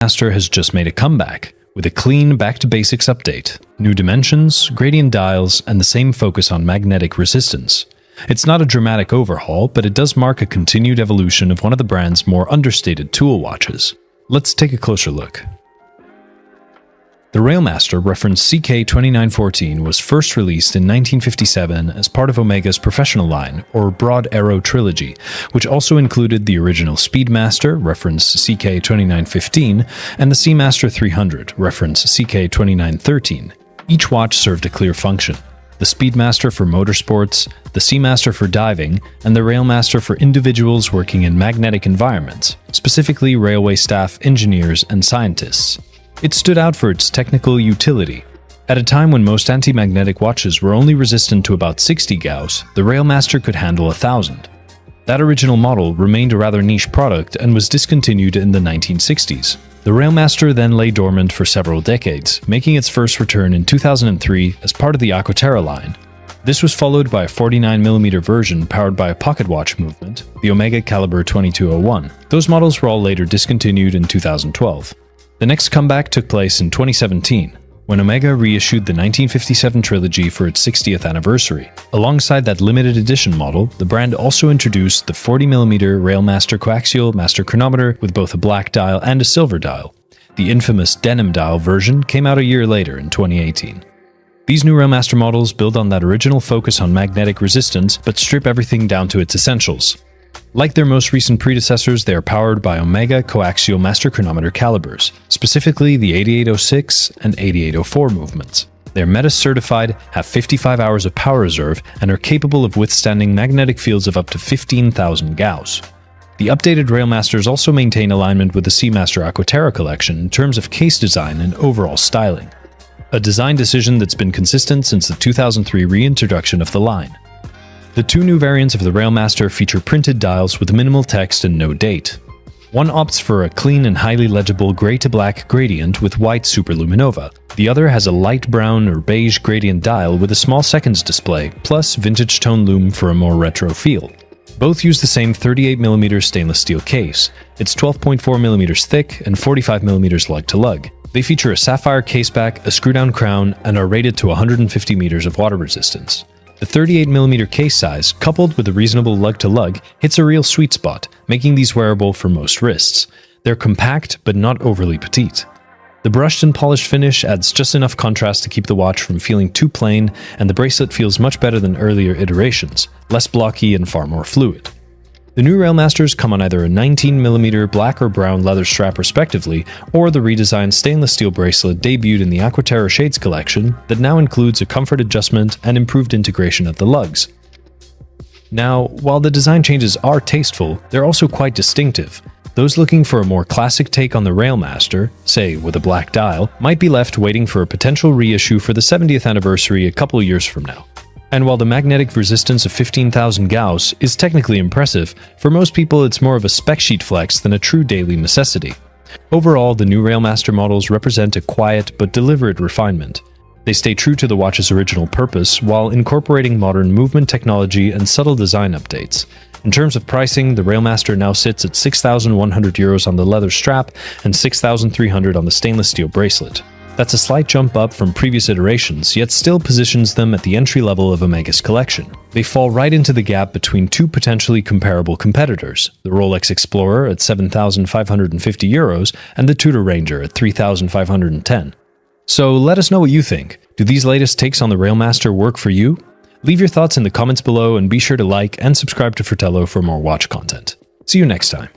Railmaster has just made a comeback, with a clean back-to-basics update, new dimensions, gradient dials, and the same focus on magnetic resistance. It's not a dramatic overhaul, but it does mark a continued evolution of one of the brand's more understated tool watches. Let's take a closer look. The Railmaster, referenced CK2914, was first released in 1957 as part of Omega's professional line, or Broad Arrow trilogy, which also included the original Speedmaster, referenced CK2915, and the Seamaster 300, referenced CK2913. Each watch served a clear function: the Speedmaster for motorsports, the Seamaster for diving, and the Railmaster for individuals working in magnetic environments, specifically railway staff, engineers, and scientists. It stood out for its technical utility. At a time when most anti-magnetic watches were only resistant to about 60 Gauss, the Railmaster could handle 1,000. That original model remained a rather niche product and was discontinued in the 1960s. The Railmaster then lay dormant for several decades, making its first return in 2003 as part of the Aquaterra line. This was followed by a 49mm version powered by a pocket watch movement, the Omega Caliber 2201. Those models were all later discontinued in 2012. The next comeback took place in 2017, when Omega reissued the 1957 trilogy for its 60th anniversary. Alongside that limited edition model, the brand also introduced the 40mm Railmaster Co-Axial master chronometer with both a black dial and a silver dial. The infamous denim dial version came out a year later in 2018. These new Railmaster models build on that original focus on magnetic resistance, but strip everything down to its essentials. Like their most recent predecessors, they are powered by Omega Co-Axial master chronometer calibers, specifically the 8806 and 8804 movements. They are METUS certified, have 55 hours of power reserve, and are capable of withstanding magnetic fields of up to 15,000 Gauss. The updated Railmasters also maintain alignment with the Seamaster Aquaterra collection in terms of case design and overall styling, a design decision that's been consistent since the 2003 reintroduction of the line. The two new variants of the Railmaster feature printed dials with minimal text and no date. One opts for a clean and highly legible gray-to-black gradient with white superluminova. The other has a light brown or beige gradient dial with a small seconds display, plus vintage tone lume for a more retro feel. Both use the same 38mm stainless steel case. It's 12.4mm thick and 45mm lug-to-lug. They feature a sapphire caseback, a screw-down crown, and are rated to 150 meters of water resistance. The 38mm case size, coupled with a reasonable lug-to-lug, hits a real sweet spot, making these wearable for most wrists. They're compact, but not overly petite. The brushed and polished finish adds just enough contrast to keep the watch from feeling too plain, and the bracelet feels much better than earlier iterations, less blocky and far more fluid. The new Railmasters come on either a 19mm black or brown leather strap respectively, or the redesigned stainless steel bracelet debuted in the Aquaterra Shades collection that now includes a comfort adjustment and improved integration of the lugs. Now, while the design changes are tasteful, they're also quite distinctive. Those looking for a more classic take on the Railmaster, say with a black dial, might be left waiting for a potential reissue for the 70th anniversary a couple years from now. And while the magnetic resistance of 15,000 Gauss is technically impressive, for most people it's more of a spec sheet flex than a true daily necessity. Overall, the new Railmaster models represent a quiet but deliberate refinement. They stay true to the watch's original purpose while incorporating modern movement technology and subtle design updates. In terms of pricing, the Railmaster now sits at €6,100 on the leather strap and €6,300 on the stainless steel bracelet. That's a slight jump up from previous iterations, yet still positions them at the entry level of Omega's collection. They fall right into the gap between two potentially comparable competitors, the Rolex Explorer at €7,550 and the Tudor Ranger at $3,510. So let us know what you think. Do these latest takes on the Railmaster work for you? Leave your thoughts in the comments below and be sure to like and subscribe to Fratello for more watch content. See you next time.